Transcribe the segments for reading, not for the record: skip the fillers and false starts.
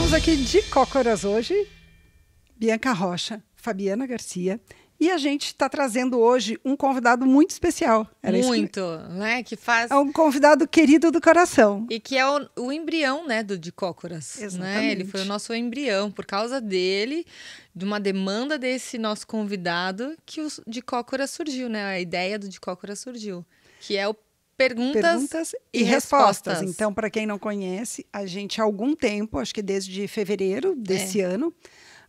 Estamos aqui de cócoras hoje, Bianca Rocha, Fabiana Garcia, e a gente está trazendo hoje um convidado muito especial. Muito, né? Que faz... É um convidado querido do coração. E que é o embrião, né, do De Cócoras. Exatamente. Né? Ele foi o nosso embrião. Por causa dele, de uma demanda desse nosso convidado, que o De Cócoras surgiu, né? A ideia do De Cócoras surgiu. Que é o Perguntas e Respostas. Então, para quem não conhece, a gente há algum tempo, acho que desde fevereiro desse ano,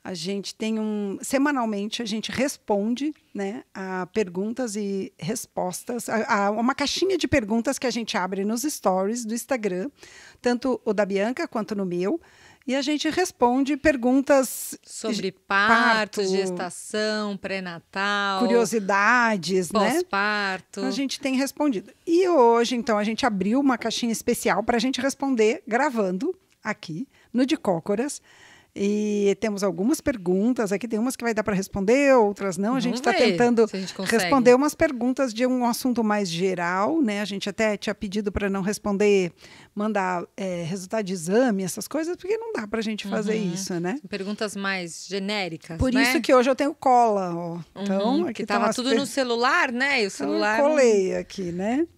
a gente tem semanalmente a gente responde, né, a perguntas e respostas, uma caixinha de perguntas que a gente abre nos stories do Instagram, tanto o da Bianca quanto no meu. E a gente responde perguntas sobre parto, gestação, pré-natal, curiosidades, pós-parto. Né? A gente tem respondido. E hoje, então, a gente abriu uma caixinha especial para a gente responder gravando aqui no De Cócoras. E temos algumas perguntas aqui, tem umas que vai dar para responder, outras não. A gente está tentando responder umas perguntas de um assunto mais geral, né? A gente até tinha pedido para não responder, mandar resultado de exame, essas coisas, porque não dá para a gente fazer isso, né? Perguntas mais genéricas, Por né? isso que hoje eu tenho cola, ó. Então, aqui que estava tudo no celular, né? E o celular... Eu colei aqui, né?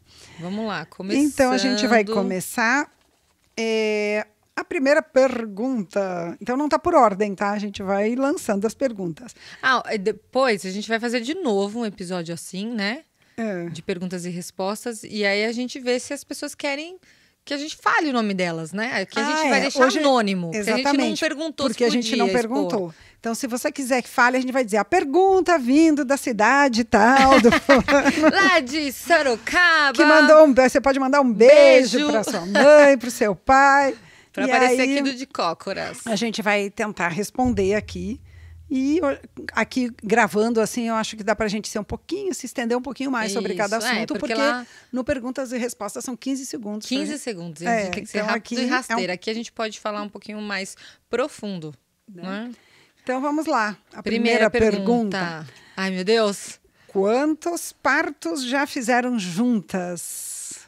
Vamos lá, começando. Então, a gente vai começar... A primeira pergunta... Então, não está por ordem, tá? A gente vai lançando as perguntas. Depois, a gente vai fazer de novo um episódio assim, né? De perguntas e respostas. E aí, a gente vê se as pessoas querem que a gente fale o nome delas, né? Que a gente vai deixar anônimo. Exatamente. Porque a gente não perguntou porque a gente não perguntou. Então, se você quiser que fale, a gente vai dizer a pergunta vindo da cidade tal. Lá de Sorocaba. Que mandou você pode mandar um beijo para sua mãe, para o seu pai. Para aparecer aqui do De Cócoras. A gente vai tentar responder aqui. E aqui, gravando assim, eu acho que dá para a gente ser se estender um pouquinho mais sobre cada assunto, porque lá... no Perguntas e Respostas são 15 segundos. 15 segundos, a gente tem que ser rápido e rasteiro. Aqui a gente pode falar um pouquinho mais profundo. Né? Então, vamos lá. A primeira pergunta. Ai, meu Deus. Quantos partos já fizeram juntas?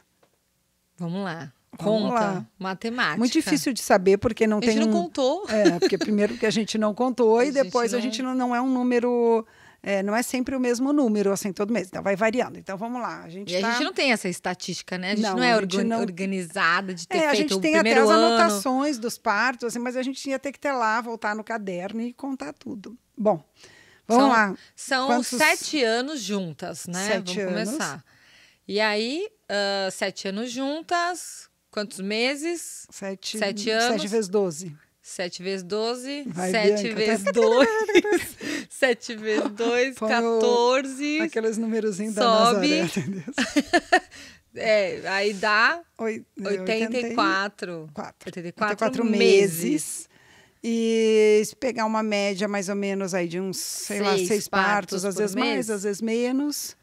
Vamos lá. Conta, matemática. Muito difícil de saber, porque não tem... A gente não contou. Porque primeiro que a gente não contou e depois a gente não é um número... não é sempre o mesmo número, assim, todo mês. Então, vai variando. Então, vamos lá. A gente não tem essa estatística, né? A gente não é organizada de ter feito o primeiro ano. A gente tem até as anotações dos partos, assim, mas a gente ia ter que ter lá, voltar no caderno e contar tudo. Bom, vamos lá. São 7 anos juntas, né? 7 vamos anos. Começar. E aí, 7 anos juntas... Quantos meses? 7 anos. 7 vezes 12. 7 vezes 12. Vai, 7 Bianca, vezes 2. 7 vezes 2, 14. Aqueles numerozinhos da Nazaré, entendeu? Aí dá 84 meses. E se pegar uma média mais ou menos aí de uns, 6 partos, às vezes mais, às vezes menos...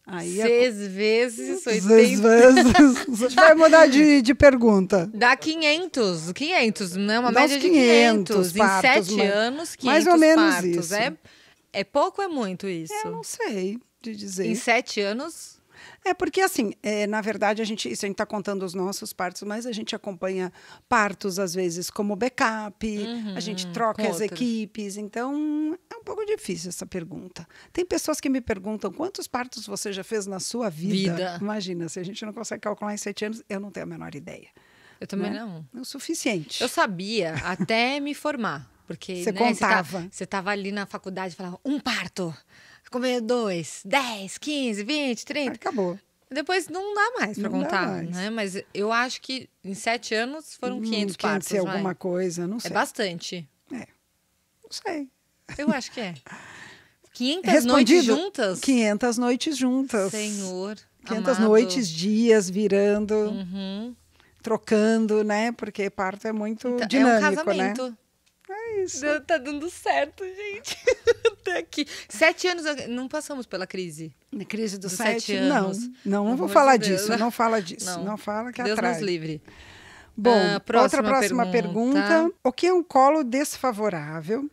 Aí 6 vezes 80. 6 vezes. A gente vai mudar de pergunta. Dá 500, né? Uma média de 500 partos, em 7 anos, 500 mais ou menos partos. Isso. É pouco ou é muito isso? Eu não sei de dizer. Em 7 anos... Porque assim, na verdade, a gente está contando os nossos partos, mas a gente acompanha partos, às vezes, como backup, a gente troca as equipes, então é um pouco difícil essa pergunta. Tem pessoas que me perguntam quantos partos você já fez na sua vida? Imagina, se a gente não consegue calcular em 7 anos, eu não tenho a menor ideia. Eu também não. É o suficiente. Eu sabia até me formar, porque você contava. Você estava ali na faculdade e falava, um parto. Comer 2, 10, 15, 20, 30. Acabou. Depois não dá mais para contar, né? Mas eu acho que em 7 anos foram 500 partos. Ser alguma coisa, não sei. É bastante. Não sei. Eu acho que é. 500 noites juntas? 500 noites juntas. Senhor 500 noites, dias, virando, trocando, né? Porque parto é muito dinâmico, é um casamento. Né? É isso. Tá dando certo, gente. Até aqui. 7 anos, não passamos pela crise. Na crise dos 7 anos? Não vou falar disso. Não fala disso. Não fala que Deus atrai. nos livre. Bom, próxima pergunta. O que é um colo desfavorável?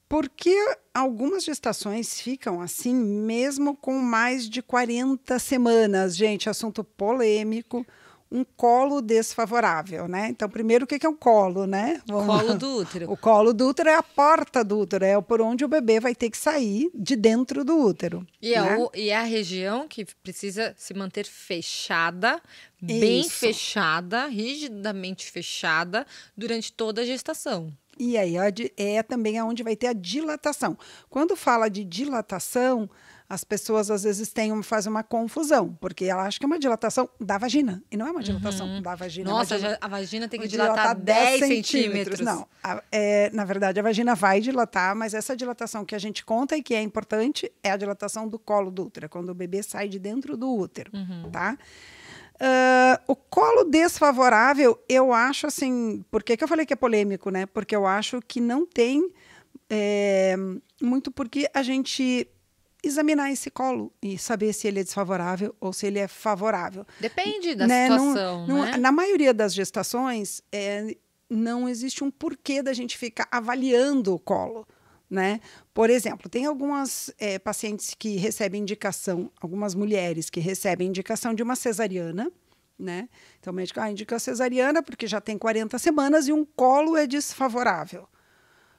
Por que algumas gestações ficam assim, mesmo com mais de 40 semanas? Gente, assunto polêmico. um colo desfavorável, né? Então, primeiro, o que é um colo, né? Colo do útero. O colo do útero é a porta do útero, é por onde o bebê vai ter que sair de dentro do útero. E, né? e é a região que precisa se manter fechada, bem fechada, rigidamente fechada, durante toda a gestação. E aí é também onde vai ter a dilatação. Quando fala de dilatação, as pessoas às vezes fazem uma confusão, porque ela acha que é uma dilatação da vagina. E não é uma dilatação da vagina. Nossa, a vagina tem que dilatar 10 centímetros. Não, na verdade a vagina vai dilatar, mas essa dilatação que a gente conta e que é importante é a dilatação do colo do útero, quando o bebê sai de dentro do útero, tá? O colo desfavorável, eu acho assim... Por que eu falei que é polêmico, né? Porque eu acho que não tem muito porque a gente examinar esse colo e saber se ele é desfavorável ou se ele é favorável. Depende da situação, né? Na maioria das gestações, não existe um porquê da gente ficar avaliando o colo. Né? Por exemplo, tem algumas pacientes que recebem indicação, algumas mulheres que recebem indicação de uma cesariana, né? Então o médico indica a cesariana porque já tem 40 semanas e um colo é desfavorável.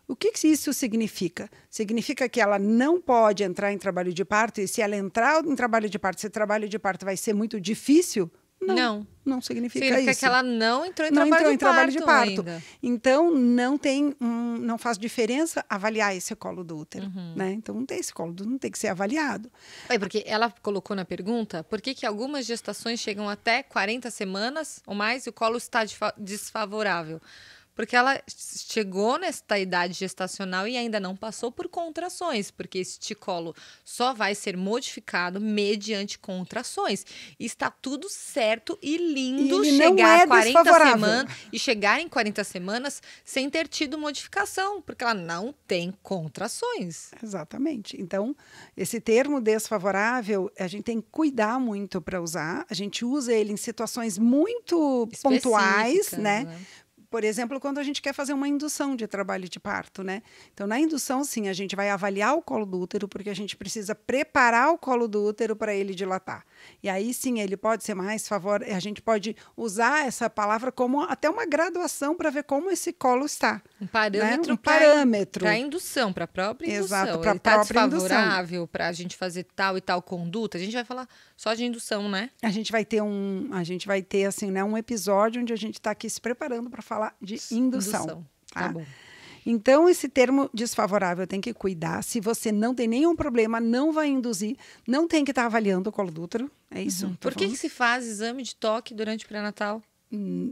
O que isso significa? Significa que ela não pode entrar em trabalho de parto e se ela entrar em trabalho de parto, se o trabalho de parto vai ser muito difícil? Não significa isso. Que ela não entrou em trabalho de parto ainda. Então, não faz diferença avaliar esse colo do útero. Né? Então, não tem esse colo do útero, não tem que ser avaliado. Porque ela colocou na pergunta por que algumas gestações chegam até 40 semanas ou mais e o colo está desfavorável. Porque ela chegou nesta idade gestacional e ainda não passou por contrações, porque este colo só vai ser modificado mediante contrações. E está tudo certo e lindo chegar a 40 semanas e chegar em 40 semanas sem ter tido modificação, porque ela não tem contrações. Exatamente. Então, esse termo desfavorável, a gente tem que cuidar muito para usar. A gente usa ele em situações muito pontuais, né? Por exemplo, quando a gente quer fazer uma indução de trabalho de parto, né? Então, na indução, sim, a gente vai avaliar o colo do útero, porque a gente precisa preparar o colo do útero para ele dilatar. E aí, sim, ele pode ser mais favorável. A gente pode usar essa palavra como até uma graduação para ver como esse colo está. Um parâmetro, né? Um parâmetro. Para a indução, para a própria indução. Exato, para a própria desfavorável para a gente fazer tal e tal conduta. A gente vai falar só de indução, né? A gente vai ter assim, né, um episódio onde a gente está aqui se preparando para falar de indução. Tá bom. Então, esse termo desfavorável tem que cuidar. Se você não tem nenhum problema, não vai induzir, não tem que estar avaliando o colo do útero. É isso. Por que se faz exame de toque durante o pré-natal?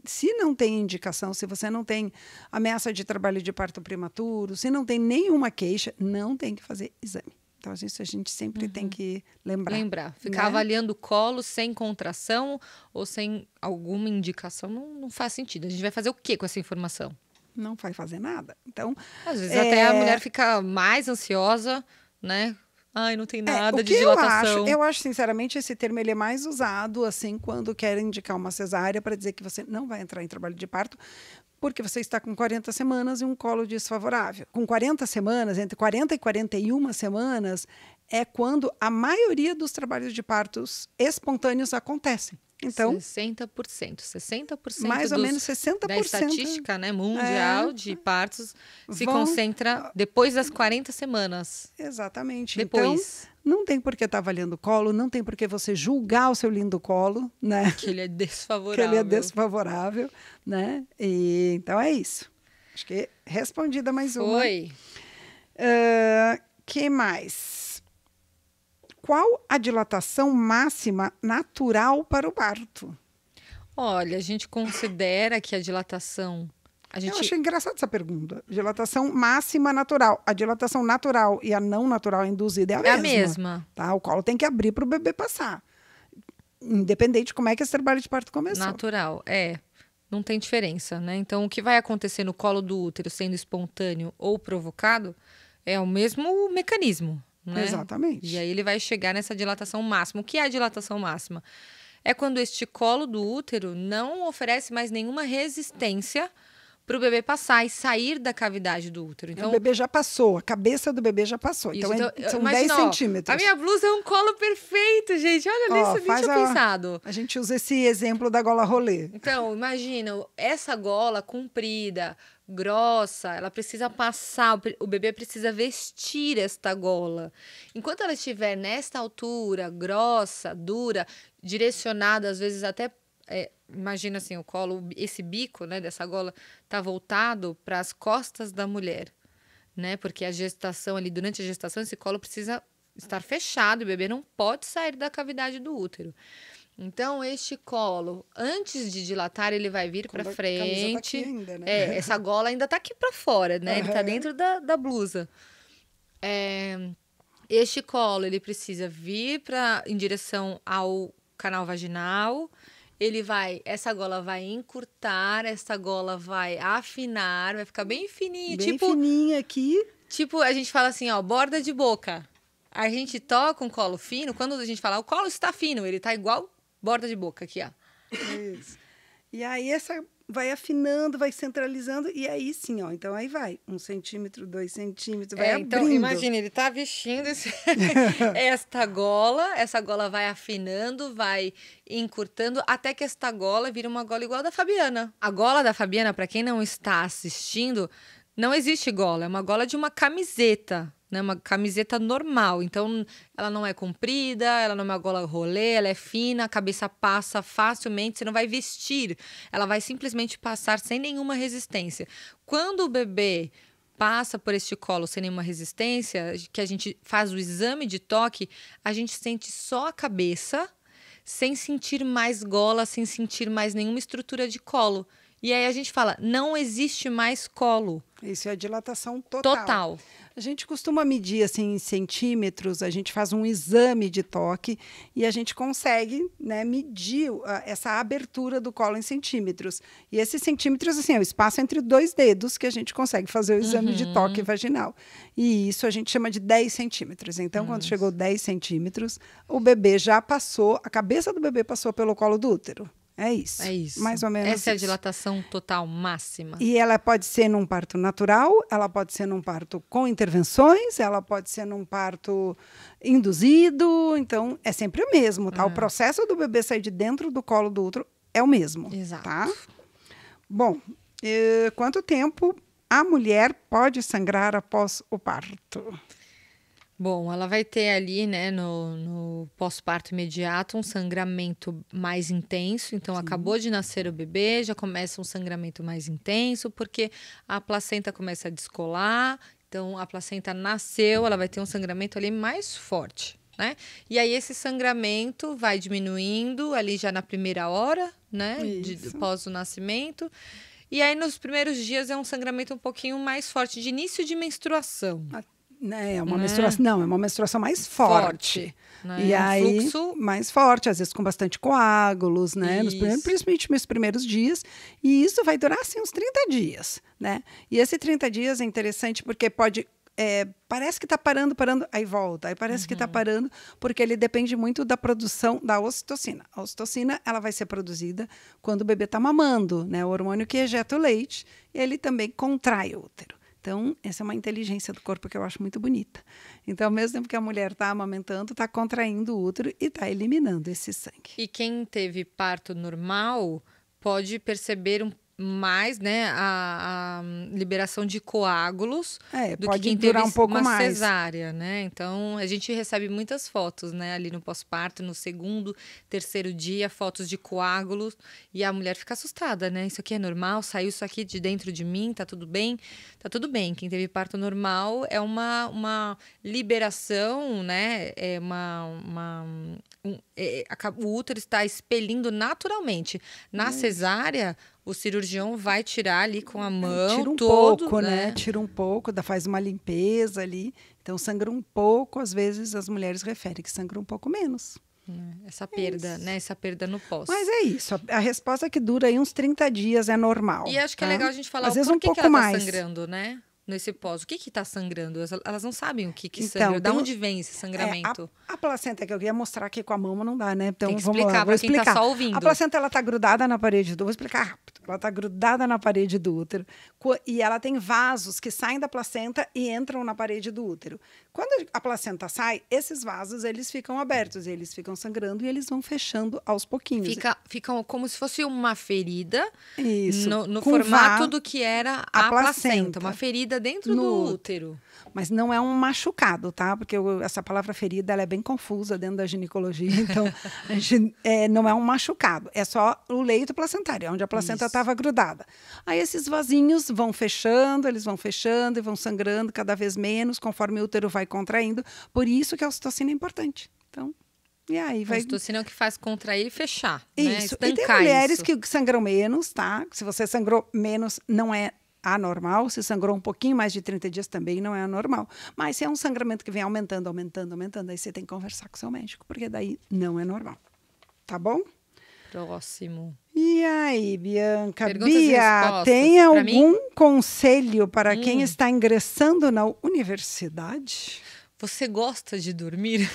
Se não tem indicação, se você não tem ameaça de trabalho de parto prematuro, se não tem nenhuma queixa, não tem que fazer exame. Então, isso a gente sempre tem que lembrar. Ficar avaliando o colo sem contração ou sem alguma indicação não faz sentido. A gente vai fazer o quê com essa informação? Não vai fazer nada. Então, às vezes até a mulher fica mais ansiosa, né? Ai, não tem nada de dilatação. Eu acho, sinceramente, esse termo ele é mais usado assim quando querem indicar uma cesárea para dizer que você não vai entrar em trabalho de parto, porque você está com 40 semanas e um colo desfavorável. Com 40 semanas, entre 40 e 41 semanas, é quando a maioria dos trabalhos de partos espontâneos acontecem. Então, 60%. Mais ou menos 60%. Da estatística, né, mundial de partos se concentra depois das 40 semanas. Exatamente. Depois. Então, não tem por que estar avaliando o colo, não tem por que você julgar o seu lindo colo, né? Que ele é desfavorável. Né? E, então é isso. Acho que respondida mais uma. Foi. Que mais? Qual a dilatação máxima natural para o parto? Olha, a gente considera que a dilatação... Eu achei engraçada essa pergunta. Dilatação máxima natural. A dilatação natural e a não natural induzida é a mesma. É a mesma. Tá? O colo tem que abrir para o bebê passar. Independente de como é que esse trabalho de parto começou. Natural, não tem diferença, né? Então, o que vai acontecer no colo do útero, sendo espontâneo ou provocado, é o mesmo mecanismo. Né? Exatamente. E aí ele vai chegar nessa dilatação máxima. O que é a dilatação máxima? É quando este colo do útero não oferece mais nenhuma resistência para o bebê passar e sair da cavidade do útero. Então, o bebê já passou, a cabeça do bebê já passou. Isso, então são 10 centímetros. A minha blusa é um colo perfeito, gente. Olha, nem tinha pensado. A gente usa esse exemplo da gola rolê. Então, imagina, essa gola comprida, grossa, ela precisa passar, o bebê precisa vestir esta gola. Enquanto ela estiver nesta altura, grossa, dura, direcionada, às vezes até, imagina assim, o colo, esse bico, né, dessa gola tá voltado para as costas da mulher, né? Porque a gestação ali, durante a gestação, esse colo precisa estar fechado, o bebê não pode sair da cavidade do útero. Então, este colo, antes de dilatar, ele vai vir para frente. Tá aqui ainda, né? Essa gola ainda tá aqui para fora, né? Ele tá dentro da blusa. Este colo, ele precisa vir em direção ao canal vaginal. Essa gola vai encurtar, essa gola vai afinar, vai ficar bem fininha. Bem fininha aqui. Tipo, a gente fala assim, ó, borda de boca. A gente toca um colo fino, quando a gente fala, o colo está fino, ele tá igual borda de boca aqui, ó. Isso. E aí essa vai afinando, vai centralizando, e aí sim, ó. Então aí vai 1 centímetro, 2 centímetros, vai abrindo. Então, imagina, ele tá vestindo essa gola vai afinando, vai encurtando, até que esta gola vira uma gola igual a da Fabiana. A gola da Fabiana, para quem não está assistindo, não existe gola, é uma gola de uma camiseta. Né, uma camiseta normal, então ela não é comprida, ela não é uma gola rolê, ela é fina, a cabeça passa facilmente, você não vai vestir, ela vai simplesmente passar sem nenhuma resistência. Quando o bebê passa por este colo sem nenhuma resistência, que a gente faz o exame de toque, a gente sente só a cabeça, sem sentir mais gola, sem sentir mais nenhuma estrutura de colo. E aí a gente fala, não existe mais colo. Isso é a dilatação total. Total. A gente costuma medir assim em centímetros, a gente faz um exame de toque e a gente consegue, né, medir essa abertura do colo em centímetros. E esses centímetros, assim, é o espaço entre 2 dedos que a gente consegue fazer o exame de toque vaginal. E isso a gente chama de 10 centímetros. Então, quando chegou 10 centímetros, o bebê já passou, a cabeça do bebê passou pelo colo do útero. É isso. É isso. Mais ou menos Essa é a isso. dilatação total máxima. E ela pode ser num parto natural, ela pode ser num parto com intervenções, ela pode ser num parto induzido. Então, é sempre o mesmo, tá? O processo do bebê sair de dentro do colo do útero é o mesmo. Exato. Tá? Bom, quanto tempo a mulher pode sangrar após o parto? Bom, ela vai ter ali, né, no pós-parto imediato, um sangramento mais intenso. Então, acabou de nascer o bebê, já começa um sangramento mais intenso, porque a placenta começa a descolar. Então, a placenta nasceu, ela vai ter um sangramento ali mais forte, né? E aí, esse sangramento vai diminuindo ali já na primeira hora, né, pós o nascimento. E aí, nos primeiros dias, é um sangramento um pouquinho mais forte, de início de menstruação. É uma menstruação, não, é uma menstruação mais forte. Né? E aí, fluxo mais forte, às vezes com bastante coágulos, né? Principalmente nos primeiros dias. E isso vai durar, assim, uns 30 dias, né? E esse 30 dias é interessante porque pode... parece que está parando, aí volta. Aí parece que está parando, porque ele depende muito da produção da ocitocina. A ocitocina, ela vai ser produzida quando o bebê está mamando, né? O hormônio que ejeta o leite, ele também contrai o útero. Então, essa é uma inteligência do corpo que eu acho muito bonita. Então, ao mesmo tempo que a mulher está amamentando, está contraindo o útero e está eliminando esse sangue. E quem teve parto normal pode perceber mais, né, a liberação de coágulos do pode que quem durar teve um pouco uma mais. cesárea, né? Então, a gente recebe muitas fotos, né, ali no pós-parto, no segundo, terceiro dia, fotos de coágulos, e a mulher fica assustada, né? Isso aqui é normal? Saiu isso aqui de dentro de mim? Tá tudo bem? Tá tudo bem. Quem teve parto normal é uma liberação, né? O útero está expelindo naturalmente. Na cesárea, o cirurgião vai tirar ali com a mão tira um todo, pouco, né? Tira um pouco, faz uma limpeza ali. Então, sangra um pouco. Às vezes, as mulheres referem que sangra um pouco menos. Essa perda, né? Essa perda no pós. Mas é isso. A resposta é que dura aí uns 30 dias, é normal. E acho que é legal a gente falar às vezes por um que pouco ela mais. tá sangrando, né? Nesse pós. O que está sangrando? Elas não sabem o que então, sangra. Da onde vem esse sangramento? A placenta que eu ia mostrar aqui com a mão não dá, né? Então, tem que vamos explicar lá, para quem está só ouvindo. A placenta, ela tá grudada na parede do... Vou explicar rápido. Ela está grudada na parede do útero. E ela tem vasos que saem da placenta e entram na parede do útero. Quando a placenta sai, esses vasos eles ficam abertos, eles ficam sangrando e eles vão fechando aos pouquinhos. Ficam como se fosse uma ferida. Isso. No formato do que era a placenta. Uma ferida dentro do útero. Mas não é um machucado, tá? Porque essa palavra ferida ela é bem confusa dentro da ginecologia. Então, não é um machucado. É só o leito placentário, onde a placenta estava grudada. Aí esses vasinhos vão fechando, eles vão fechando e vão sangrando cada vez menos, conforme o útero vai contraindo. Por isso que a ocitocina é importante. Então, e aí vai... A ocitocina é o que faz contrair e fechar. Isso. Né? E tem mulheres que sangram menos, tá? Se você sangrou menos, não é anormal. Se sangrou um pouquinho mais de 30 dias, também não é anormal. Mas se é um sangramento que vem aumentando, aí você tem que conversar com o seu médico, porque daí não é normal. Tá bom? Próximo. E aí, Bianca? Perguntas Bia, tem algum conselho para quem está ingressando na universidade? Você gosta de dormir?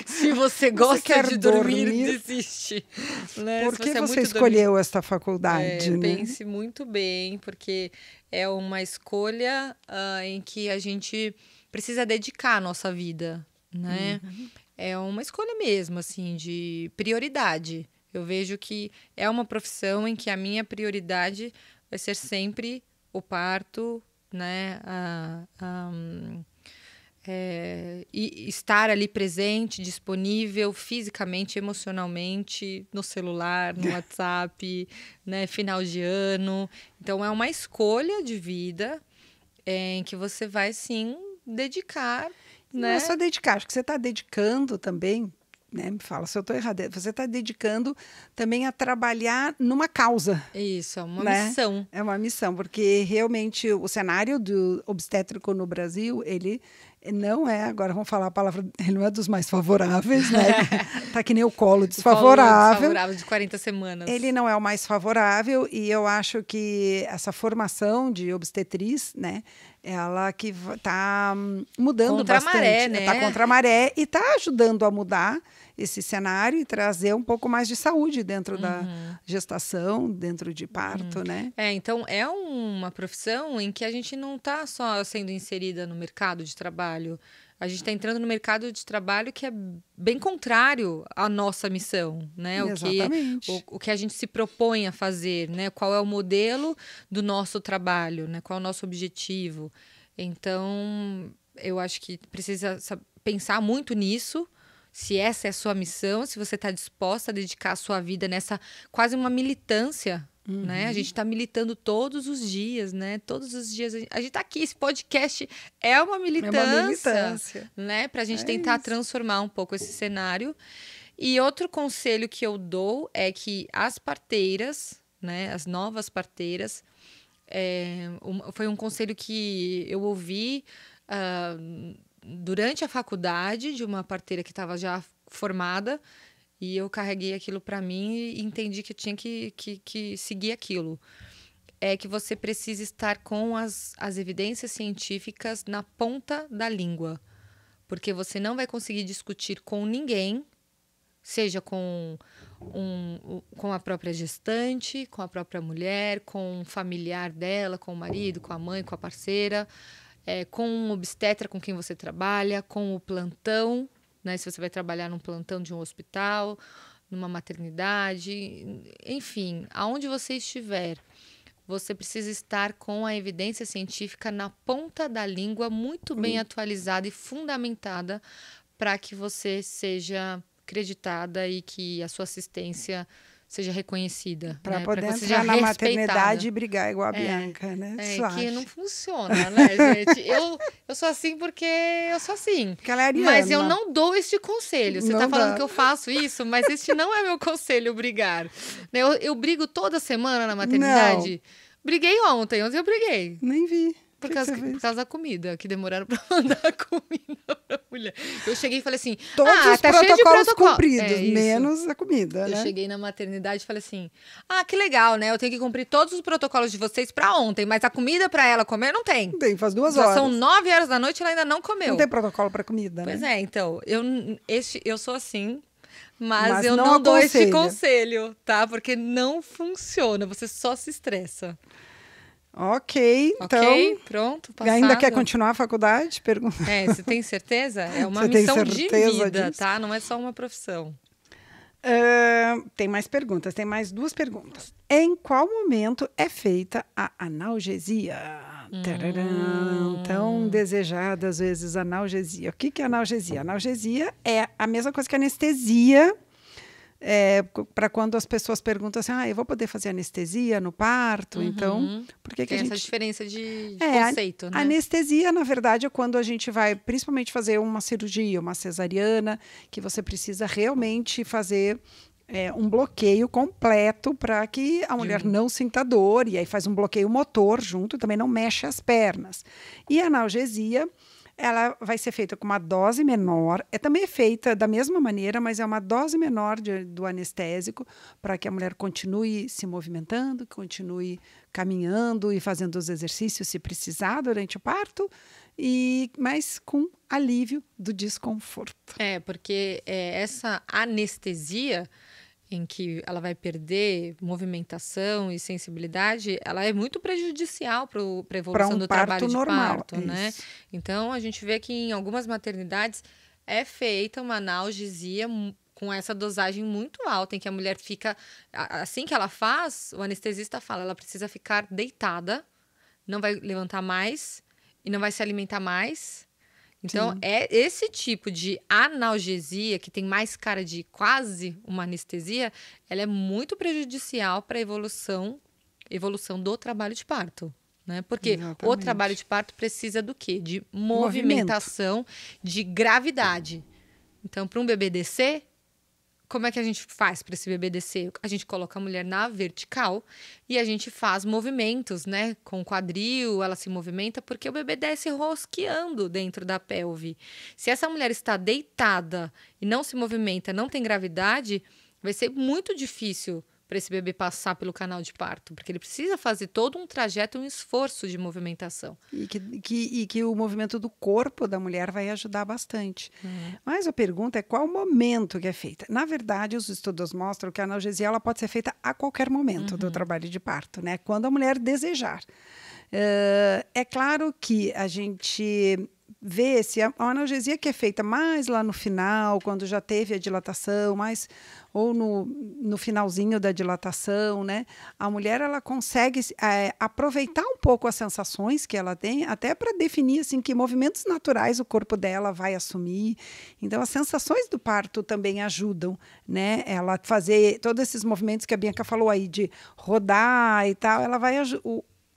Se você gosta de dormir, desiste. Né? Por que você escolheu esta faculdade? Pense muito bem, porque é uma escolha em que a gente precisa dedicar a nossa vida, né? É uma escolha mesmo, assim, de prioridade. Eu vejo que é uma profissão em que a minha prioridade vai ser sempre o parto, né? E estar ali presente, disponível fisicamente, emocionalmente, no celular, no WhatsApp, né, final de ano. Então, é uma escolha de vida em que você vai, sim, dedicar. Né? Não é só dedicar, acho que você está dedicando também, né? Me fala se eu estou errada. Você está dedicando também a trabalhar numa causa. Isso, é uma missão. É uma missão, porque realmente o cenário do obstétrico no Brasil, ele não é, agora vamos falar a palavra, ele não é dos mais favoráveis, né? Tá que nem o colo desfavorável. Desfavorável de 40 semanas. Ele não é o mais favorável e eu acho que essa formação de obstetriz, né? Ela que está mudando contra bastante. A maré, né? Está contra a maré e está ajudando a mudar esse cenário e trazer um pouco mais de saúde dentro da gestação, dentro de parto, né? Então, é uma profissão em que a gente não está só sendo inserida no mercado de trabalho. A gente está entrando no mercado de trabalho que é bem contrário à nossa missão, né? Exatamente. O que a gente se propõe a fazer, né? Qual é o modelo do nosso trabalho, né? Qual é o nosso objetivo. Então, eu acho que precisa pensar muito nisso, se essa é a sua missão, se você está disposta a dedicar a sua vida nessa quase uma militância, né? A gente está militando todos os dias, né? Todos os dias a gente está aqui. Esse podcast é uma militância, né? Para a gente tentar transformar um pouco esse cenário. E outro conselho que eu dou é que as parteiras, né? As novas parteiras, foi um conselho que eu ouvi durante a faculdade de uma parteira que estava já formada. E eu carreguei aquilo para mim e entendi que eu tinha que seguir aquilo. É que você precisa estar com as evidências científicas na ponta da língua. Porque você não vai conseguir discutir com ninguém, seja com a própria gestante, com a própria mulher, com um familiar dela, com o marido, com a mãe, com a parceira, com um obstetra com quem você trabalha, com o plantão, né? Se você vai trabalhar num plantão de um hospital, numa maternidade, enfim, aonde você estiver, você precisa estar com a evidência científica na ponta da língua, muito bem atualizada e fundamentada para que você seja acreditada e que a sua assistência seja reconhecida. Para né? poder entrar na maternidade e brigar igual a Bianca, né? Que não funciona, né, gente? Eu sou assim porque eu sou assim. Porque ela é ariana. Mas eu não dou este conselho. Você está falando que eu faço isso, mas este não é meu conselho, brigar. Eu brigo toda semana na maternidade. Não. Briguei ontem eu briguei. Nem vi. Por causa da comida, que demoraram para mandar a comida para a mulher. Eu cheguei e falei assim... Todos os tá protocolos cumpridos, menos a comida, né? Eu cheguei na maternidade e falei assim... que legal, né? Eu tenho que cumprir todos os protocolos de vocês para ontem, mas a comida para ela comer não tem. Tem, faz 2 horas. Já são 9 horas da noite e ela ainda não comeu. Não tem protocolo para comida, né? Pois então. Eu sou assim... Mas eu não dou esse conselho, tá? Porque não funciona, você só se estressa. Ok, então... Ok, pronto, passado. Ainda quer continuar a faculdade? Você tem certeza? É uma missão de vida, tá? Não é só uma profissão. Tem mais perguntas, tem mais 2 perguntas. Em qual momento é feita a analgesia? Tão desejada, às vezes, analgesia. O que é analgesia? Analgesia é a mesma coisa que anestesia, para quando as pessoas perguntam assim, eu vou poder fazer anestesia no parto? Então, por que tem a gente... essa diferença de conceito, né? Anestesia, na verdade, é quando a gente vai, principalmente, fazer uma cirurgia, uma cesariana, que você precisa realmente fazer um bloqueio completo para que a mulher não sinta dor, e aí faz um bloqueio motor junto, também não mexe as pernas. E a analgesia, ela vai ser feita com uma dose menor, também feita da mesma maneira, mas é uma dose menor do anestésico, para que a mulher continue se movimentando, continue caminhando e fazendo os exercícios se precisar durante o parto, mas com alívio do desconforto. Porque essa anestesia, em que ela vai perder movimentação e sensibilidade, ela é muito prejudicial para a evolução do trabalho de parto, né? Então, a gente vê que em algumas maternidades é feita uma analgesia com essa dosagem muito alta, em que a mulher fica... Assim que ela faz, o anestesista fala, ela precisa ficar deitada, não vai levantar mais e não vai se alimentar mais. Então, esse tipo de analgesia, que tem mais cara de quase uma anestesia, ela é muito prejudicial para a evolução do trabalho de parto, né? Porque Exatamente. O trabalho de parto precisa do quê? De movimentação, de gravidade. Então, para um bebê descer, como é que a gente faz para esse bebê descer? A gente coloca a mulher na vertical e a gente faz movimentos, né? Com o quadril, ela se movimenta, porque o bebê desce rosqueando dentro da pelve. Se essa mulher está deitada e não se movimenta, não tem gravidade, vai ser muito difícil para esse bebê passar pelo canal de parto, porque ele precisa fazer todo um trajeto, um esforço de movimentação. E que o movimento do corpo da mulher vai ajudar bastante. Mas a pergunta é qual o momento que é feita. Na verdade, os estudos mostram que a analgesia ela pode ser feita a qualquer momento do trabalho de parto, né? Quando a mulher desejar. É claro que a gente vê se a analgesia que é feita mais lá no final, quando já teve a dilatação, ou no finalzinho da dilatação, né? A mulher ela consegue aproveitar um pouco as sensações que ela tem, até para definir assim, que movimentos naturais o corpo dela vai assumir. Então, as sensações do parto também ajudam, né? Ela fazer todos esses movimentos que a Bianca falou aí, de rodar e tal, ela vai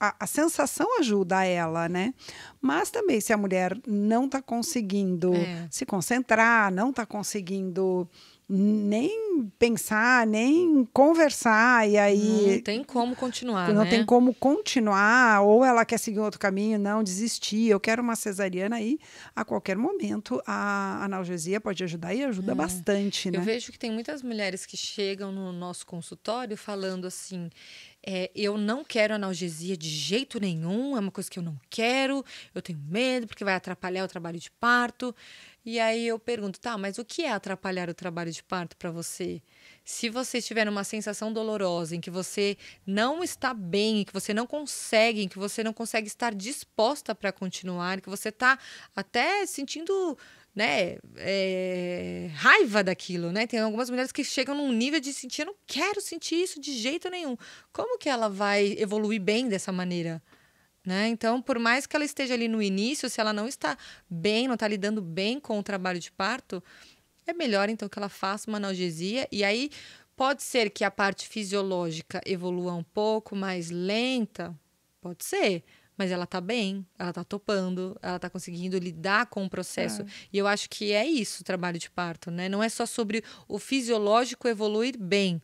a sensação ajuda ela, né? Mas também, se a mulher não está conseguindo se concentrar, não está conseguindo nem pensar, nem conversar, e aí... Não tem como continuar, Não tem como continuar, ou ela quer seguir outro caminho, não, desistir, eu quero uma cesariana, aí a qualquer momento a analgesia pode ajudar e ajuda bastante, né? Eu vejo que tem muitas mulheres que chegam no nosso consultório falando assim... eu não quero analgesia de jeito nenhum, é uma coisa que eu não quero, eu tenho medo porque vai atrapalhar o trabalho de parto. E aí eu pergunto, mas o que é atrapalhar o trabalho de parto para você? Se você estiver numa sensação dolorosa, em que você não está bem, em que você não consegue, estar disposta para continuar, que você está até sentindo... né, raiva daquilo, né? Tem algumas mulheres que chegam num nível de sentir, eu não quero sentir isso de jeito nenhum. Como que ela vai evoluir bem dessa maneira? Né? Então, por mais que ela esteja ali no início, se ela não está bem, não está lidando bem com o trabalho de parto, é melhor então que ela faça uma analgesia, e aí pode ser que a parte fisiológica evolua um pouco mais lenta, pode ser, mas ela tá bem, ela tá topando, ela tá conseguindo lidar com o processo. E eu acho que é isso o trabalho de parto, né? Não é só sobre o fisiológico evoluir bem,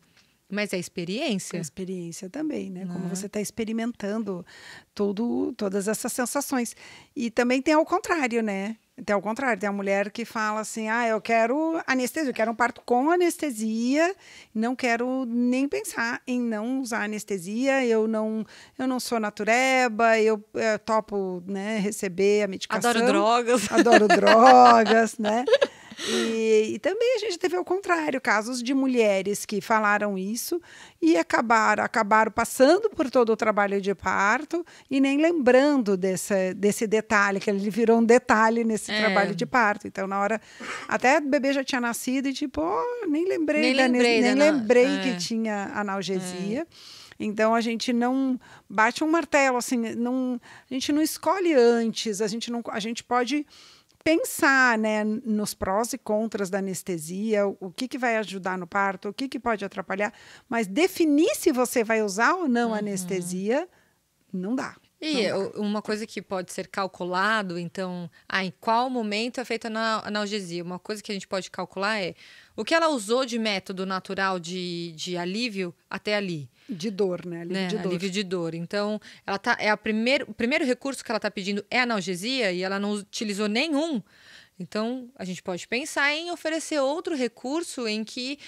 mas é a experiência. A experiência também, né? Como você está experimentando todas essas sensações. E também tem ao contrário, né? Tem a mulher que fala assim, eu quero anestesia, eu quero um parto com anestesia, não quero nem pensar em não usar anestesia, eu não sou natureba, eu topo, né, receber a medicação. Adoro drogas. Adoro drogas, né? E também a gente teve ao contrário, casos de mulheres que falaram isso e acabaram passando por todo o trabalho de parto e nem lembrando desse detalhe, que ele virou um detalhe nesse trabalho de parto. Então, na hora, até o bebê já tinha nascido e tipo, nem lembrei que tinha analgesia. Então, a gente não bate um martelo, assim, a gente não escolhe antes, a gente pode pensar, né, nos prós e contras da anestesia, o que vai ajudar no parto, o que pode atrapalhar, mas definir se você vai usar ou não anestesia, não dá. E uma coisa que pode ser calculado, então, em qual momento é feita a analgesia? Uma coisa que a gente pode calcular é o que ela usou de método natural de alívio até ali. De dor, né? Alívio de dor. Então, o primeiro recurso que ela está pedindo é analgesia e ela não utilizou nenhum. Então, a gente pode pensar em oferecer outro recurso em que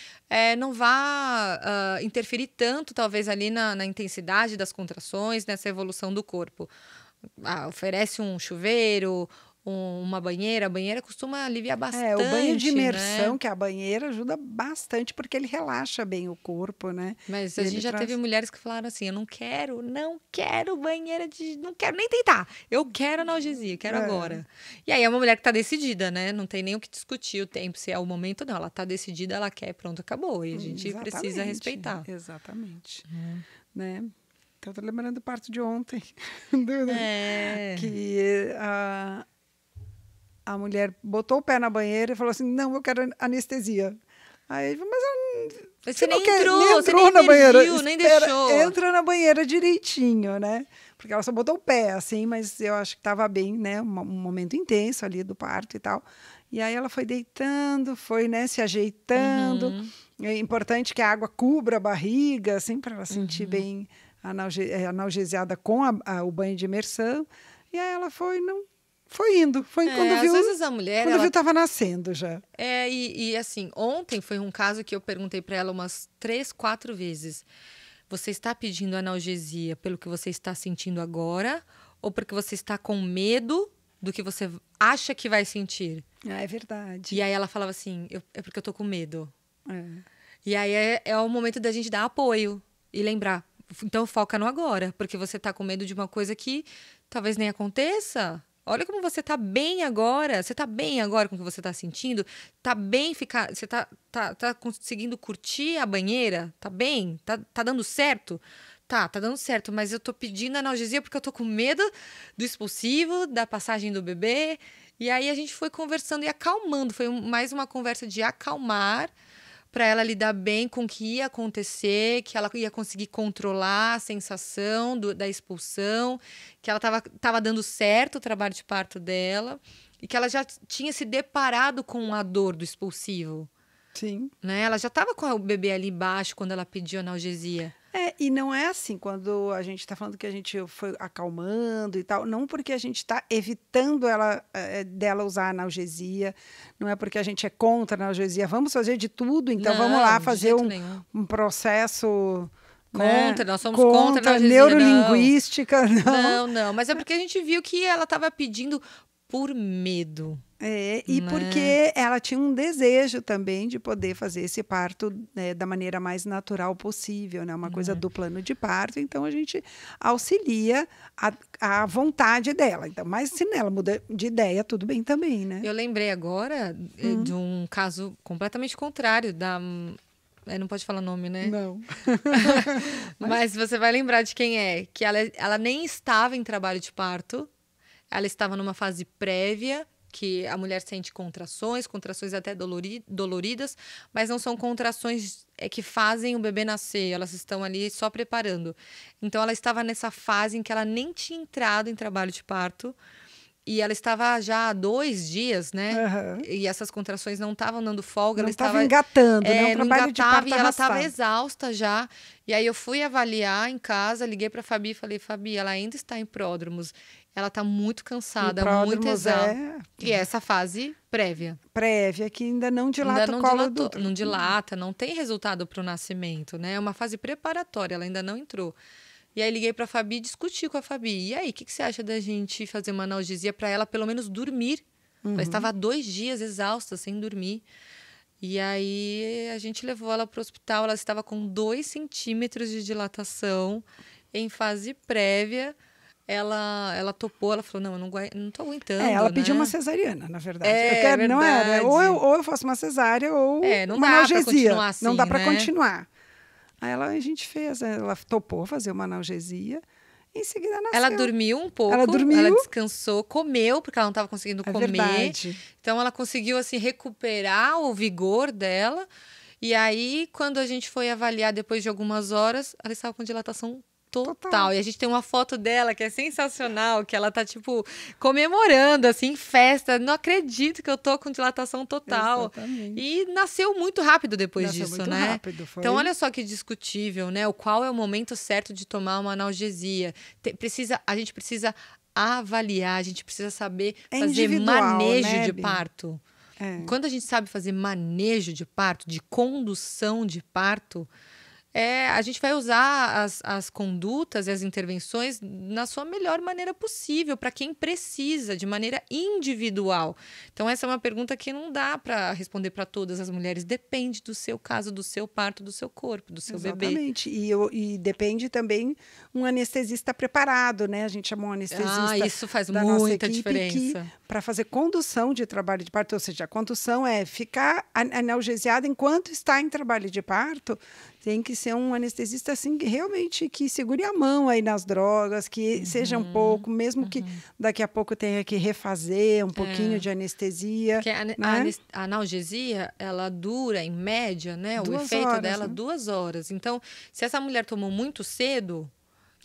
não vá interferir tanto, talvez, ali na intensidade das contrações, nessa evolução do corpo. Oferece um chuveiro, uma banheira. A banheira costuma aliviar bastante. O banho de imersão, né? que é a banheira, ajuda bastante, porque ele relaxa bem o corpo, né? Mas a gente já teve mulheres que falaram assim, eu não quero banheira não quero nem tentar. Eu quero analgesia, quero agora. E aí é uma mulher que está decidida, né? Não tem nem o que discutir o tempo, se é o momento, não. Ela está decidida, ela quer, pronto, acabou. E a gente precisa respeitar. Exatamente. Né? Então, tô lembrando do parto de ontem. Que a mulher botou o pé na banheira e falou assim, não, eu quero anestesia. Aí, mas você nem entrou na banheira. Nem deixou. Entra na banheira direitinho, né? Porque ela só botou o pé, assim, mas eu acho que estava bem, né? Um momento intenso ali do parto e tal. E aí ela foi deitando, foi, né, se ajeitando. É importante que a água cubra a barriga, assim, para ela sentir bem analgesiada com o banho de imersão. E aí ela foi indo. Quando viu, às vezes a mulher... Quando viu, estava nascendo já. E assim, ontem foi um caso que eu perguntei para ela umas 3, 4 vezes. Você está pedindo analgesia pelo que você está sentindo agora ou porque você está com medo do que você acha que vai sentir? É verdade. E aí ela falava assim, é porque eu tô com medo. E aí é o momento da gente dar apoio e lembrar. Então foca no agora, porque você tá com medo de uma coisa que talvez nem aconteça. Olha como você tá bem agora. Você tá bem agora com o que você tá sentindo? Tá bem ficar... Você tá conseguindo curtir a banheira? Tá bem? Tá dando certo? Tá dando certo, mas eu tô pedindo analgesia porque eu tô com medo do expulsivo, da passagem do bebê. E aí a gente foi conversando e acalmando. Foi mais uma conversa de acalmar para ela lidar bem com o que ia acontecer, que ela ia conseguir controlar a sensação da expulsão, que ela estava dando certo o trabalho de parto dela e que ela já tinha se deparado com a dor do expulsivo. Sim. Né? Ela já estava com o bebê ali embaixo quando ela pediu analgesia. E não é assim, quando a gente está falando que a gente foi acalmando e tal, não porque a gente está evitando dela usar analgesia, não é porque a gente é contra a analgesia, vamos fazer de tudo, então vamos lá fazer um processo... Contra, nós somos contra a analgesia. Neurolinguística, não, mas é porque a gente viu que ela estava pedindo por medo. Porque ela tinha um desejo também de poder fazer esse parto da maneira mais natural possível, né? Uma coisa do plano de parto, então a gente auxilia a vontade dela. Então, mas se ela muda de ideia, tudo bem também, né? Eu lembrei agora de um caso completamente contrário não pode falar nome, né? Não. Mas você vai lembrar de quem é. Que ela nem estava em trabalho de parto, ela estava numa fase prévia, que a mulher sente contrações até doloridas, mas não são contrações que fazem o bebê nascer, elas estão ali só preparando. Então, ela estava nessa fase em que ela nem tinha entrado em trabalho de parto, e ela estava já há 2 dias, né? E essas contrações não estavam dando folga. Não estava engatando, né? O trabalho de parto e ela estava exausta já. E aí eu fui avaliar em casa, liguei para a Fabi e falei, Fabi, ela ainda está em pródromos. Ela está muito cansada, muito exausta. E essa fase prévia. Prévia, que ainda não dilata o colo do útero. Não dilata, não tem resultado para o nascimento, né? É uma fase preparatória, ela ainda não entrou. E aí liguei para a Fabi e discuti com a Fabi. E aí, o que você acha da gente fazer uma analgesia para ela pelo menos dormir Ela estava há 2 dias exausta, sem dormir. E aí a gente levou ela para o hospital. Ela estava com 2 centímetros de dilatação, em fase prévia. Ela topou, ela falou, não, eu não tô aguentando, ela pediu né? uma cesariana, na verdade. Verdade. Não era, ou eu faço uma cesárea ou não uma dá analgesia. pra continuar assim, não dá para né? continuar. Aí a gente fez, ela topou fazer uma analgesia. Em seguida nasceu. Ela dormiu um pouco, ela descansou, comeu, porque ela não estava conseguindo comer. Verdade. Então ela conseguiu assim recuperar o vigor dela. E aí, quando a gente foi avaliar depois de algumas horas, ela estava com dilatação total. E a gente tem uma foto dela que é sensacional, que ela tá, tipo, comemorando, assim, festa. Não acredito que eu tô com dilatação total. Exatamente. E nasceu muito rápido depois disso, muito né? Rápido, foi. Então, olha só que discutível, né? Qual é o momento certo de tomar uma analgesia. A gente precisa avaliar, a gente precisa saber fazer manejo, né, de parto. Quando a gente sabe fazer manejo de parto, de condução de parto, a gente vai usar as condutas e as intervenções na sua melhor maneira possível, para quem precisa, de maneira individual. Então, essa é uma pergunta que não dá para responder para todas as mulheres. Depende do seu caso, do seu parto, do seu corpo, do seu bebê. Exatamente. E depende também um anestesista preparado, né? A gente chamou um anestesista. Isso faz muita diferença. Para fazer condução de trabalho de parto, ou seja, a condução é ficar analgesiada enquanto está em trabalho de parto. Tem que ser um anestesista assim, realmente que segure a mão aí nas drogas, que seja um pouco, mesmo que daqui a pouco tenha que refazer um pouquinho de anestesia. Porque a analgesia, ela dura, em média, né? O efeito dela, 2 horas. Então, se essa mulher tomou muito cedo,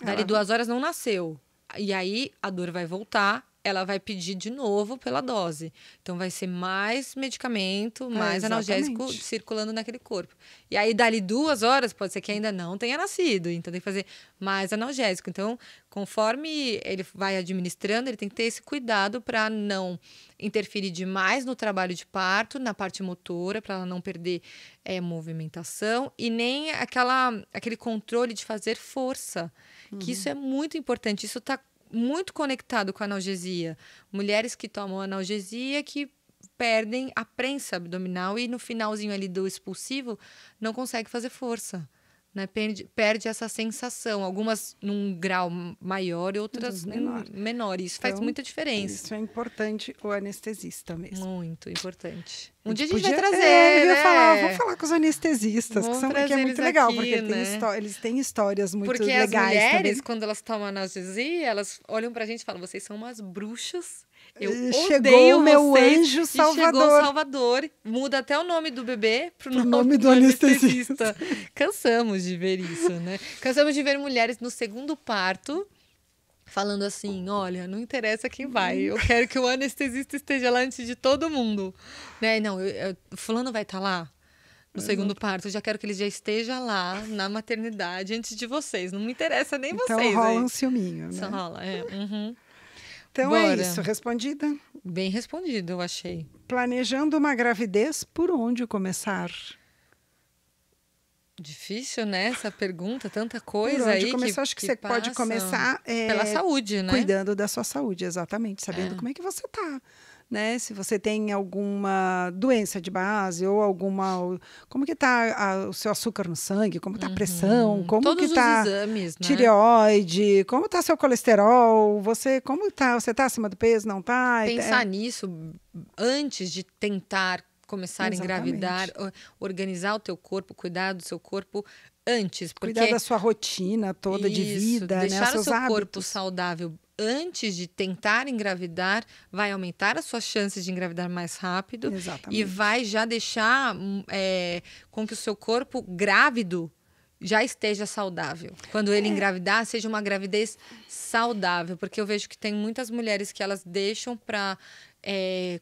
dali 2 horas não nasceu. E aí a dor vai voltar. Ela vai pedir de novo pela dose. Então, vai ser mais medicamento, mais analgésico circulando naquele corpo. E aí, dali 2 horas, pode ser que ainda não tenha nascido. Então, tem que fazer mais analgésico. Então, conforme ele vai administrando, ele tem que ter esse cuidado para não interferir demais no trabalho de parto, na parte motora, para ela não perder movimentação. E nem aquele controle de fazer força. Que isso é muito importante. Isso está muito conectado com a analgesia. Mulheres que tomam analgesia que perdem a prensa abdominal e no finalzinho ali do expulsivo não consegue fazer força, né? Perde essa sensação. Algumas num grau maior e outras menor. Isso faz muita diferença. Isso é importante, o anestesista mesmo. Muito importante. Um dia a gente vai trazer, vamos falar com os anestesistas, que é muito legal, aqui, porque eles têm histórias muito legais. Porque as mulheres, também. quando elas tomam analgesia, elas olham pra gente e falam, vocês são umas bruxas. Chegou o meu anjo salvador. Chegou o Salvador. Muda até o nome do bebê pro nome do anestesista. Cansamos de ver isso, né? Cansamos de ver mulheres no segundo parto falando assim, olha, não interessa quem vai, eu quero que o anestesista esteja lá antes de todo mundo, né? Não, fulano vai estar lá no segundo parto, eu já quero que ele já esteja lá na maternidade antes de vocês, não me interessa nem então, vocês. Então rola um ciúminho, né? Só rola, Então Bora. É isso, respondida? Bem respondido, eu achei. Planejando uma gravidez, por onde começar? Difícil, né? Essa pergunta, tanta coisa por onde aí começar, acho que você pode começar pela saúde, né? Cuidando da sua saúde, exatamente, sabendo como é que você está. Né? Se você tem alguma doença de base ou alguma... Como que está o seu açúcar no sangue? Como está a pressão? Como todos que está os exames, né? Tireoide? Como está seu colesterol? Como está? Você está acima do peso? Não está? Pensar nisso antes de tentar começar a engravidar, organizar o teu corpo, cuidar do seu corpo antes. Cuidar da sua rotina toda de vida, deixar né? o seu hábitos. Corpo saudável antes de tentar engravidar vai aumentar as suas chances de engravidar mais rápido. Exatamente. E vai já deixar com que o seu corpo grávido já esteja saudável. Quando ele engravidar, seja uma gravidez saudável, porque eu vejo que tem muitas mulheres que elas deixam para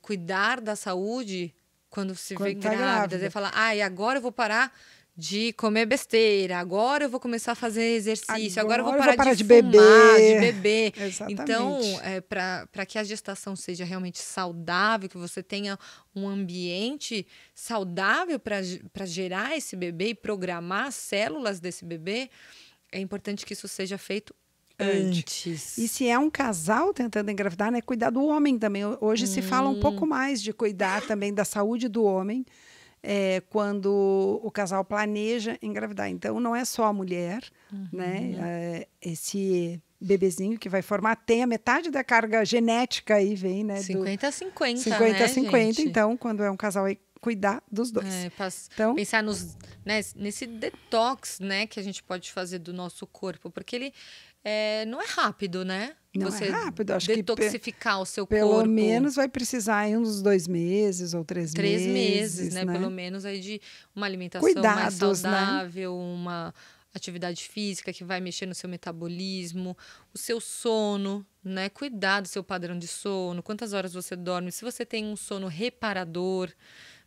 cuidar da saúde quando vê grávidas. Aí fala, agora eu vou parar de comer besteira, agora eu vou começar a fazer exercício, agora eu vou parar de fumar, de beber. Exatamente. Então, para que a gestação seja realmente saudável, que você tenha um ambiente saudável para gerar esse bebê e programar as células desse bebê, é importante que isso seja feito antes. E se é um casal tentando engravidar, né, cuidar do homem também. Hoje se fala um pouco mais de cuidar também da saúde do homem quando o casal planeja engravidar. Então, não é só a mulher, né? Esse bebezinho que vai formar tem a metade da carga genética aí, vem, né? 50-50, 50-50, então, quando é um casal aí, cuidar dos dois. Então, pensar nesse detox, né, que a gente pode fazer do nosso corpo, porque ele não é rápido, né? Não Você é rápido, acho detoxificar o seu pelo corpo. Pelo menos vai precisar aí uns 2 meses ou 3 meses. 3 meses, né? Pelo menos aí de uma alimentação Cuidados, mais saudável, né? Uma atividade física que vai mexer no seu metabolismo, o seu sono, né? Cuidar do seu padrão de sono, quantas horas você dorme, se você tem um sono reparador,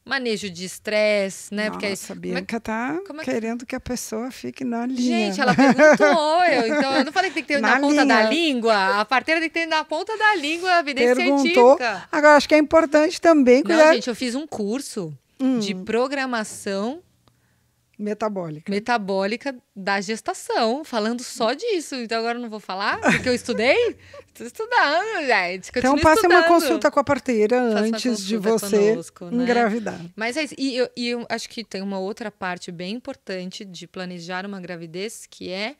manejo de estresse, né? Nossa, Bianca tá querendo que a pessoa fique na linha. Gente, ela perguntou, então eu não falei que tem que ter na ponta da língua, a parteira tem que ter na ponta da língua, a evidência científica. Agora, acho que é importante também cuidar... Não, gente, eu fiz um curso de programação metabólica da gestação, falando só disso. Então agora eu não vou falar, porque eu estudei? Estou estudando, gente. Então passe uma consulta com a parteira antes de você engravidar. Né? Mas é isso. E eu acho que tem uma outra parte bem importante de planejar uma gravidez, que é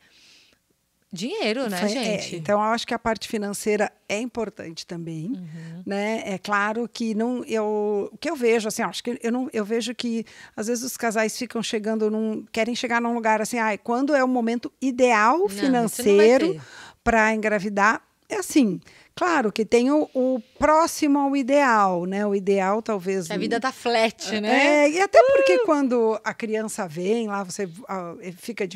dinheiro, né, gente? Então, eu acho que a parte financeira é importante também, né? É claro que o que eu vejo, assim, acho que eu vejo que às vezes os casais ficam querem chegar num lugar assim, quando é o momento ideal financeiro para engravidar, é assim. Claro que tem o próximo ao ideal, né? O ideal talvez... A vida tá flat, né? E até porque quando a criança vem lá, você fica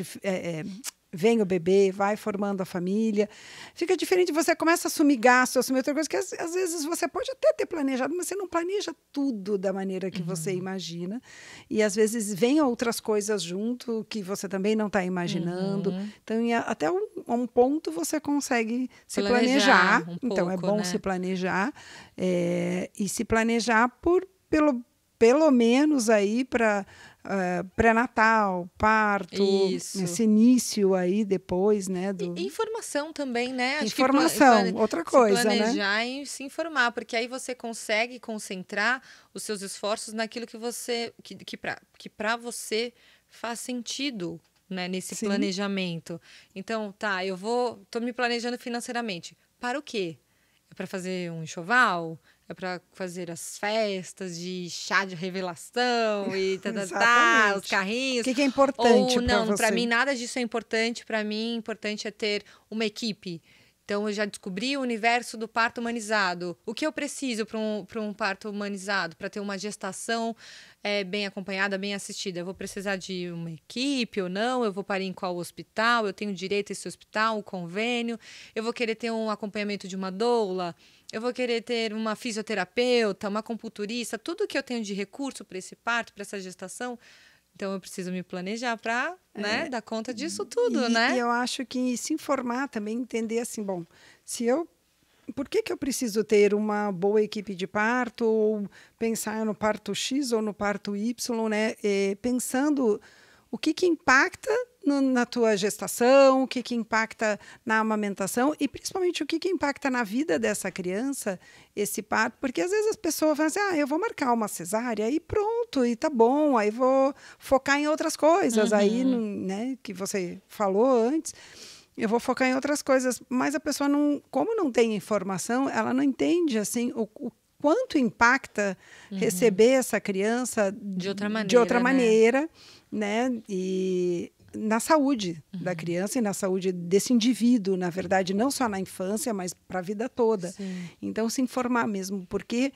vem o bebê, vai formando a família, fica diferente, você começa a assumir gasto, assumir outra coisa, que às vezes você pode até ter planejado, mas você não planeja tudo da maneira que você imagina, e às vezes vem outras coisas junto que você também não está imaginando, então até um ponto você consegue se planejar, então é bom se planejar, e se planejar pelo menos aí para pré-natal, parto, esse início aí depois, né? Informação também, né? Acho informação, outra coisa, né? Se planejar e se informar, porque aí você consegue concentrar os seus esforços naquilo que para você faz sentido, né? Nesse planejamento. Então, tô me planejando financeiramente. Para o quê? É para fazer um enxoval? É para fazer as festas de chá de revelação e os carrinhos. O que é importante para você? Não, para mim nada disso é importante. Para mim, importante é ter uma equipe. Então, eu já descobri o universo do parto humanizado. O que eu preciso para um parto humanizado? Para ter uma gestação bem acompanhada, bem assistida. Eu vou precisar de uma equipe ou não? Eu vou parir em qual hospital? Eu tenho direito a esse hospital, o convênio? Eu vou querer ter um acompanhamento de uma doula? Eu vou querer ter uma fisioterapeuta, uma acupunturista? Tudo que eu tenho de recurso para esse parto, para essa gestação... Então, eu preciso me planejar para dar conta disso tudo, né? E eu acho que se informar também, entender assim, bom, por que eu preciso ter uma boa equipe de parto, ou pensar no parto X ou no parto Y, né? Pensando o que impacta na tua gestação, o que impacta na amamentação e principalmente o que impacta na vida dessa criança, esse parto, porque às vezes as pessoas falam assim, eu vou marcar uma cesárea e pronto, e tá bom, aí vou focar em outras coisas, aí, né, que você falou antes, eu vou focar em outras coisas, mas a pessoa como não tem informação, ela não entende assim o quanto impacta receber essa criança de outra maneira, né? E na saúde da criança e na saúde desse indivíduo, na verdade, não só na infância, mas para a vida toda. Sim. Então, se informar mesmo, por que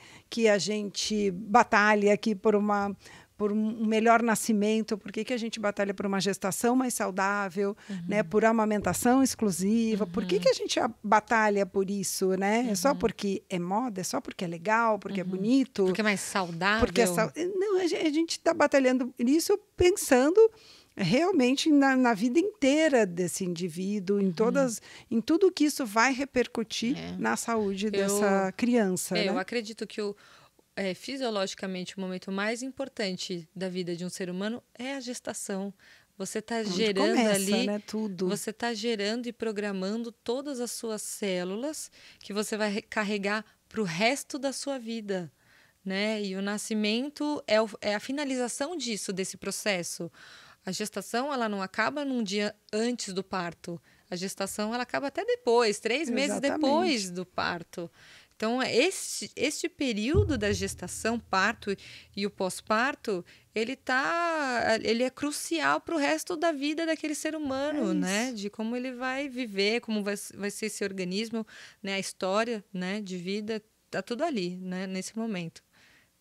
a gente batalha aqui por um melhor nascimento, por que a gente batalha por uma gestação mais saudável, né? Por amamentação exclusiva, por que a gente batalha por isso, né? É só porque é moda, é só porque é legal, porque é bonito. Porque é mais saudável. Não, a gente está batalhando nisso pensando realmente na vida inteira desse indivíduo, em tudo que isso vai repercutir na saúde dessa criança. Né? Eu acredito que fisiologicamente, o momento mais importante da vida de um ser humano é a gestação. você está gerando começa, ali, né, tudo. Você está gerando e programando todas as suas células que você vai carregar para o resto da sua vida, né? E o nascimento é a finalização desse processo. A gestação, ela não acaba num dia antes do parto. A gestação, ela acaba até depois, 3 meses depois do parto. Então, este período da gestação, parto e o pós-parto, ele é crucial para o resto da vida daquele ser humano, né? De como ele vai viver, como vai ser esse organismo, né? A história, né? De vida, tá tudo ali, né? Nesse momento.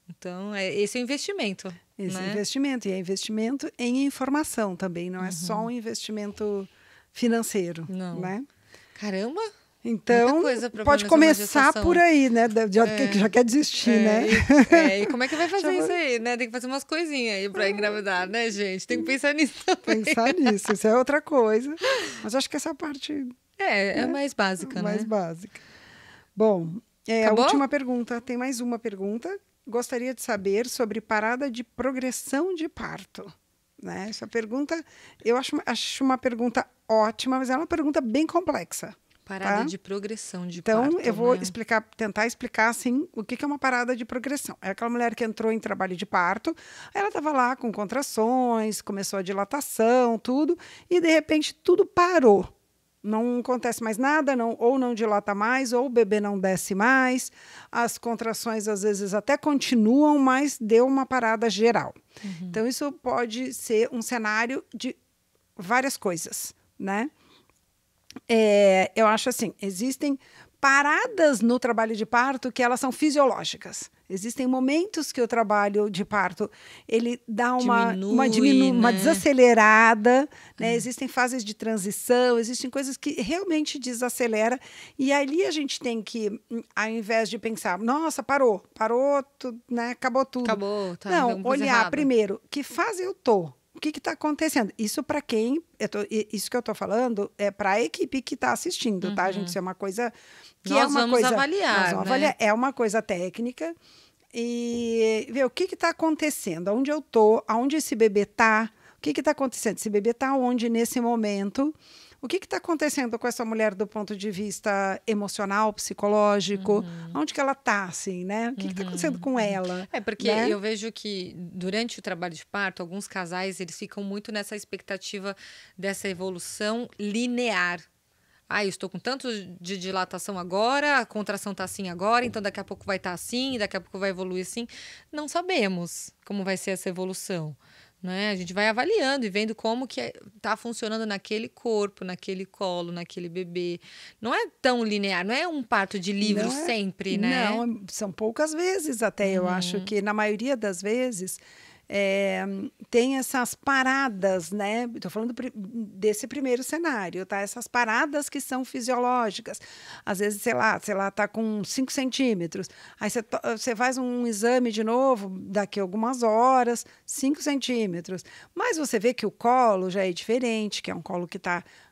Então, esse é o investimento. Esse né? investimento. E é investimento em informação também, não é só um investimento financeiro, Não. né? Caramba! Então, pode começar por aí, né? Já quer desistir, né? E como é que vai fazer isso aí, né? Tem que fazer umas coisinhas aí para engravidar, né, gente? Tem que pensar nisso também. Pensar nisso, isso é outra coisa. Mas acho que essa parte... É mais básica, né? Mais básica. Bom, a última pergunta. Tem mais uma pergunta. Gostaria de saber sobre parada de progressão de parto. Né? Essa pergunta, eu acho uma pergunta ótima, mas é uma pergunta bem complexa. Parada de progressão de parto. Então, eu vou tentar explicar assim, o que é uma parada de progressão. É aquela mulher que entrou em trabalho de parto, ela estava lá com contrações, começou a dilatação, tudo, e de repente tudo parou. Não acontece mais nada, ou não dilata mais, ou o bebê não desce mais, as contrações às vezes até continuam, mas deu uma parada geral. Então, isso pode ser um cenário de várias coisas, né? Eu acho assim, existem paradas no trabalho de parto que elas são fisiológicas. Existem momentos que o trabalho de parto ele dá uma desacelerada, né? Existem fases de transição, existem coisas que realmente desacelera, e ali a gente tem que, ao invés de pensar, nossa, parou, né? Acabou tudo. Acabou, tá. Não, olhar primeiro, que fase eu tô? O que está acontecendo? Isso para quem... isso que eu estou falando é para a equipe que está assistindo, tá, gente? Isso é uma coisa que nós vamos avaliar. É uma coisa técnica. E ver o que está acontecendo, aonde eu estou, aonde esse bebê está, o que está acontecendo? Esse bebê está onde nesse momento? O que está acontecendo com essa mulher do ponto de vista emocional, psicológico? Onde que ela está, assim, né? O que está acontecendo com ela? Porque eu vejo que durante o trabalho de parto, alguns casais eles ficam muito nessa expectativa dessa evolução linear. Eu estou com tanto de dilatação agora, a contração está assim agora, então daqui a pouco vai estar assim, daqui a pouco vai evoluir assim. Não sabemos como vai ser essa evolução. Né? A gente vai avaliando e vendo como que está funcionando naquele corpo, naquele colo, naquele bebê. Não é tão linear, não é um parto de livro sempre, né? Não, são poucas vezes até. Eu acho que na maioria das vezes tem essas paradas, né? Estou falando desse primeiro cenário, tá? Essas paradas que são fisiológicas. Às vezes, sei lá, tá com 5 centímetros. Aí você faz um exame de novo, daqui a algumas horas, 5 centímetros. Mas você vê que o colo já é diferente, que é um colo que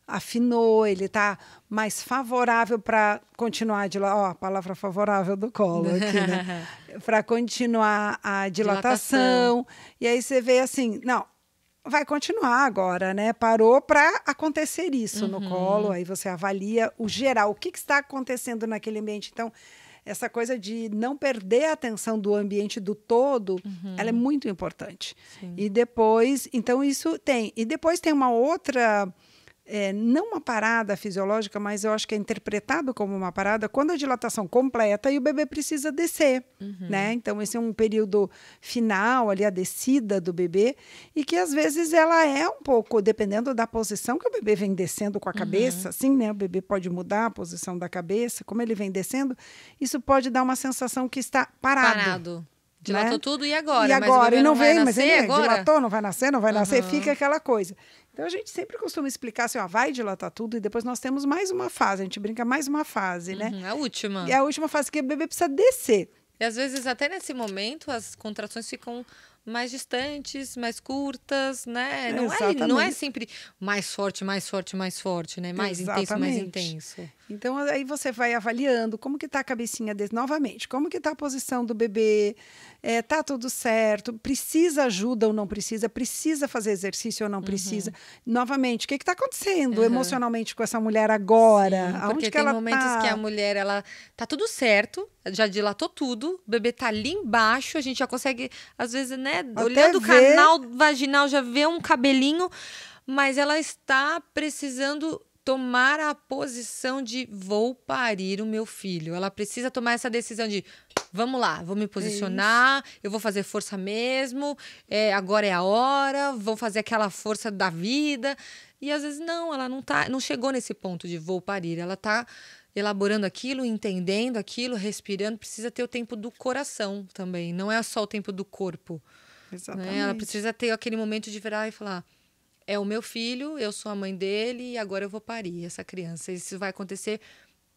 afinou, ele está mais favorável para continuar a palavra favorável do colo aqui, né? Para continuar a dilatação. E aí você vê assim, não, vai continuar agora, né? Parou para acontecer isso no colo, aí você avalia o geral, o que está acontecendo naquele ambiente. Então, essa coisa de não perder a atenção do ambiente do todo, ela é muito importante. Sim. E depois, então isso tem. E depois tem uma outra... não uma parada fisiológica, mas eu acho que é interpretado como uma parada quando a dilatação completa e o bebê precisa descer, né? Então, esse é um período final, ali, a descida do bebê, e que, às vezes, ela é um pouco, dependendo da posição que o bebê vem descendo com a cabeça, assim, né? O bebê pode mudar a posição da cabeça, como ele vem descendo, isso pode dar uma sensação que está parado. Dilatou tudo e agora? E agora? E não vem, mas ele agora? Dilatou, não vai nascer, fica aquela coisa. Então, a gente sempre costuma explicar assim, vai dilatar tudo e depois nós temos mais uma fase, a gente brinca mais uma fase, né? A última. E a última fase que o bebê precisa descer. E às vezes, até nesse momento, as contrações ficam mais distantes, mais curtas, né? Não é sempre mais forte, né? Mais intenso, mais intenso. Então, aí você vai avaliando como que está a cabecinha dele, novamente, como que está a posição do bebê, tá tudo certo, precisa ajuda ou não precisa, precisa fazer exercício ou não precisa. Novamente, o que está acontecendo emocionalmente com essa mulher agora? Sim, Aonde porque que tem ela momentos tá? que a mulher, ela tá tudo certo, já dilatou tudo, o bebê tá ali embaixo, a gente já consegue, às vezes, né, Até olhando o ver. canal vaginal, já vê um cabelinho, mas ela está precisando tomar a posição de vou parir o meu filho. Ela precisa tomar essa decisão de vamos lá, vou me posicionar, eu vou fazer força mesmo, agora é a hora, vou fazer aquela força da vida. E às vezes não, ela não chegou nesse ponto de vou parir. Ela está elaborando aquilo, entendendo aquilo, respirando. Precisa ter o tempo do coração também, não é só o tempo do corpo. Exatamente. Né? Ela precisa ter aquele momento de virar e falar: é o meu filho, eu sou a mãe dele e agora eu vou parir essa criança. Isso vai acontecer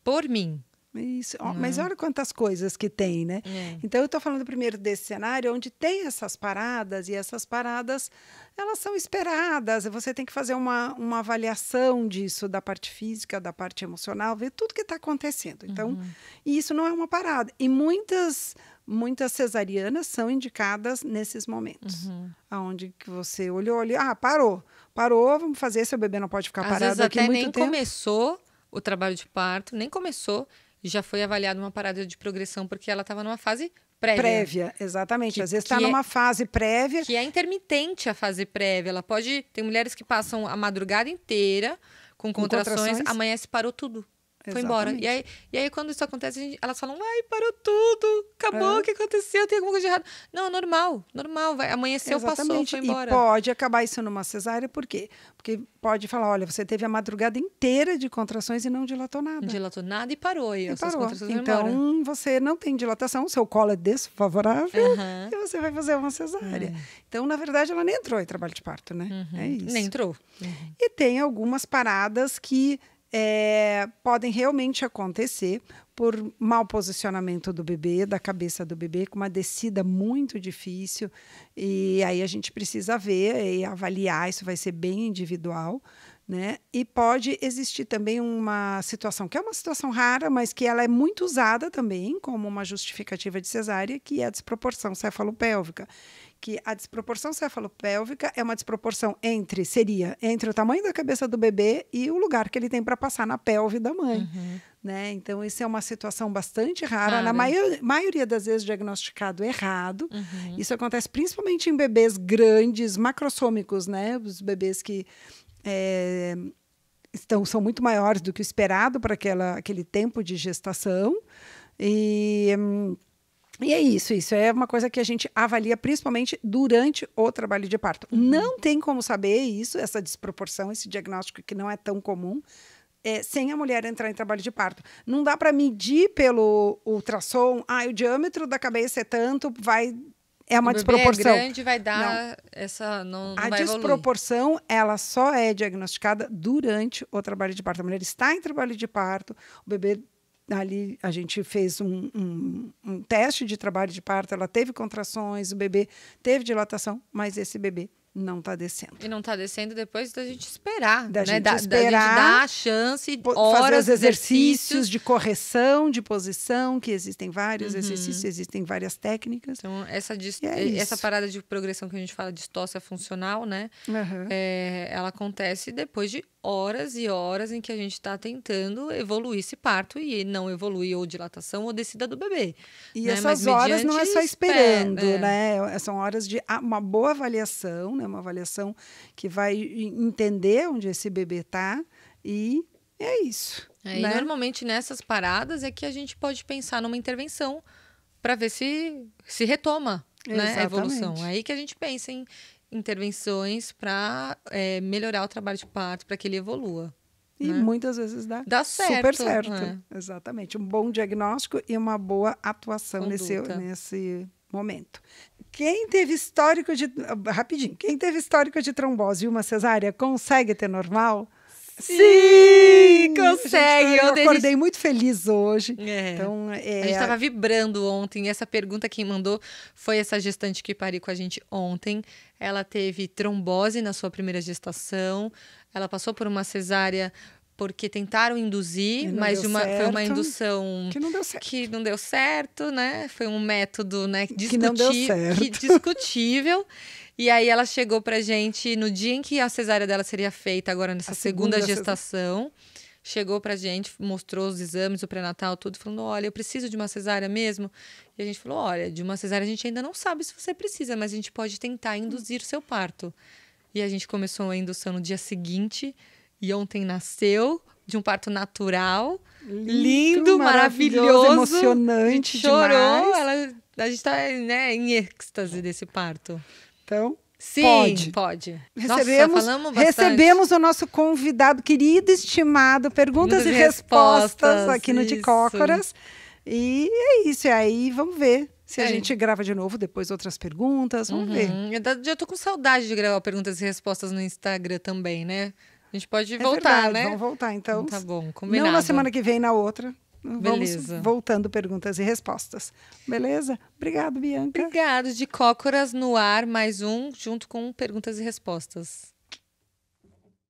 por mim. Isso. Mas olha quantas coisas que tem, né? Então, eu estou falando primeiro desse cenário onde tem essas paradas, e essas paradas, elas são esperadas. Você tem que fazer uma avaliação disso, da parte física, da parte emocional, ver tudo que está acontecendo. Então, e isso não é uma parada. E muitas cesarianas são indicadas nesses momentos. Onde que você olhou ali, parou, vamos fazer, seu bebê não pode ficar Às parado vezes aqui até muito nem tempo. começou o trabalho de parto, nem começou, e já foi avaliada uma parada de progressão, porque ela estava numa fase prévia. Exatamente. Às vezes está numa fase prévia. Que é intermitente a fase prévia. Ela pode... Tem mulheres que passam a madrugada inteira com contrações, amanhece, parou tudo. Foi embora. E aí, quando isso acontece, elas falam: ai, parou tudo, acabou, o que aconteceu? Tem alguma coisa de errado. Não, normal, amanheceu, passou, foi embora. E pode acabar isso numa cesárea, por quê? Porque pode falar: olha, você teve a madrugada inteira de contrações e não dilatou nada. Não dilatou nada e parou. E parou. Contrações então, você não tem dilatação, seu colo é desfavorável e você vai fazer uma cesárea. Então, na verdade, ela nem entrou em trabalho de parto, né? É isso. Nem entrou. E tem algumas paradas que podem realmente acontecer por mau posicionamento do bebê, da cabeça do bebê, com uma descida muito difícil. E aí a gente precisa ver e avaliar, isso vai ser bem individual, né? E pode existir também uma situação, que é uma situação rara, mas que ela é muito usada também como uma justificativa de cesárea, que é a desproporção cefalopélvica. Que a desproporção cefalopélvica é uma desproporção entre o tamanho da cabeça do bebê e o lugar que ele tem para passar na pelve da mãe. Né? Então, isso é uma situação bastante rara. Na maioria das vezes, diagnosticado errado. Isso acontece principalmente em bebês grandes, macrossômicos, né? Os bebês que são muito maiores do que o esperado para aquele tempo de gestação. E é isso é uma coisa que a gente avalia principalmente durante o trabalho de parto. Não tem como saber isso, essa desproporção, esse diagnóstico que não é tão comum, sem a mulher entrar em trabalho de parto. Não dá para medir pelo ultrassom, o diâmetro da cabeça é tanto, é uma desproporção. É grande, vai dar essa... Não a vai desproporção, evoluir. Ela só é diagnosticada durante o trabalho de parto. A mulher está em trabalho de parto, o bebê... Ali a gente fez um teste de trabalho de parto, ela teve contrações, o bebê teve dilatação, mas esse bebê não está descendo. E não está descendo depois da gente esperar. Da né? gente da esperar, gente dar a chance, fazer os exercícios de correção, de posição, que existem vários exercícios, existem várias técnicas. Então, essa parada de progressão que a gente fala de distócia funcional, né? Ela acontece depois de horas e horas em que a gente está tentando evoluir esse parto e não evoluir ou dilatação ou descida do bebê. E né? essas horas não é só esperando, né? São horas de uma boa avaliação, né? Uma avaliação que vai entender onde esse bebê está e é isso. E normalmente nessas paradas é que a gente pode pensar numa intervenção para ver se retoma, né, a evolução. É aí que a gente pensa em intervenções para melhorar o trabalho de parto, para que ele evolua. E muitas vezes dá certo. Super certo. Exatamente. Um bom diagnóstico e uma boa atuação nesse momento. Quem teve histórico de trombose e uma cesárea consegue ter normal? Sim, consegue. Eu acordei muito feliz hoje. Então, a gente estava vibrando ontem. Essa pergunta quem mandou foi essa gestante que pariu com a gente ontem. Ela teve trombose na sua primeira gestação. Ela passou por uma cesárea porque tentaram induzir, mas foi uma indução que não deu certo, né? Foi um método, né, discutível. E aí ela chegou pra gente no dia em que a cesárea dela seria feita, agora nessa segunda gestação. Chegou pra gente, mostrou os exames, o pré-natal, tudo, falando, olha, eu preciso de uma cesárea mesmo? E a gente falou, olha, de uma cesárea a gente ainda não sabe se você precisa, mas a gente pode tentar induzir o seu parto. E a gente começou a indução no dia seguinte, e ontem nasceu de um parto natural, lindo, maravilhoso, emocionante, a gente chorou, demais. A gente tá, né, em êxtase desse parto. Então, sim, pode. Recebemos o nosso convidado querido, estimado, perguntas e respostas aqui no De Cócoras. E é isso, e aí vamos ver se a gente grava de novo depois outras perguntas, vamos ver. Eu tô com saudade de gravar perguntas e respostas no Instagram também, né? A gente pode voltar, verdade, né? Vamos voltar, então. Tá bom, combinado. Não na semana que vem, na outra. Beleza. Vamos voltando perguntas e respostas. Beleza? Obrigado, Bianca. Obrigado. De Cócoras no ar, mais um, junto com perguntas e respostas.